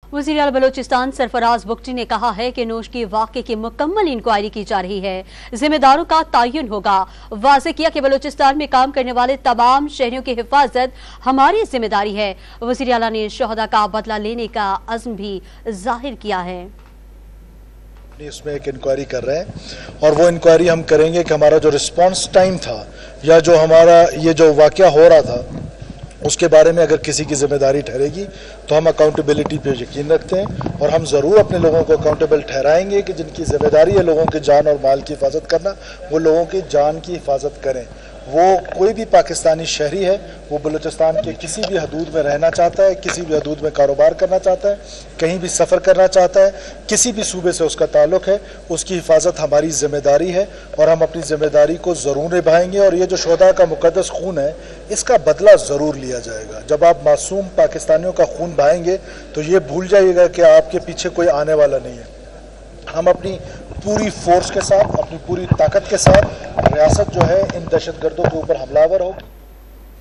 वज़ीर आला बलोचिस्तान सरफराज बुगटी ने कहा है कि नोश के वाक़े की मुकम्मल इंक्वायरी की जा रही है, जिम्मेदारों का तयन होगा। वाज़ेह किया कि बलोचिस्तान में काम करने वाले तमाम शहरियों की हिफाजत हमारी जिम्मेदारी है। वज़ीर आला ने शहदा का बदला लेने का अज़्म भी जाहिर किया है। इसमें एक इंक्वायरी कर रहे हैं और वो इंक्वायरी हम करेंगे कि हमारा जो रिस्पांस टाइम था या जो हमारा ये जो वाक़या हो रहा था उसके बारे में अगर किसी की जिम्मेदारी ठहरेगी तो हम अकाउंटेबिलिटी पे यकीन रखते हैं और हम ज़रूर अपने लोगों को अकाउंटेबल ठहराएंगे कि जिनकी जिम्मेदारी है लोगों की जान और माल की हिफाजत करना, वो लोगों की जान की हिफाजत करें। वो कोई भी पाकिस्तानी शहरी है, वो बलूचिस्तान के किसी भी हदूद में रहना चाहता है, किसी भी हदूद में कारोबार करना चाहता है, कहीं भी सफ़र करना चाहता है, किसी भी सूबे से उसका ताल्लुक़ है, उसकी हिफाजत हमारी ज़िम्मेदारी है और हम अपनी ज़िम्मेदारी को ज़रूर निभाएंगे। और ये जो शोहदा का मुक़द्दस खून है, इसका बदला ज़रूर लिया जाएगा। जब आप मासूम पाकिस्तानियों का खून बहाएंगे तो ये भूल जाइएगा कि आपके पीछे कोई आने वाला नहीं है। हम अपनी पूरी फोर्स के साथ, अपनी पूरी ताकत के साथ रियासत जो है इन दहशतगर्दों के ऊपर हमलावर हो।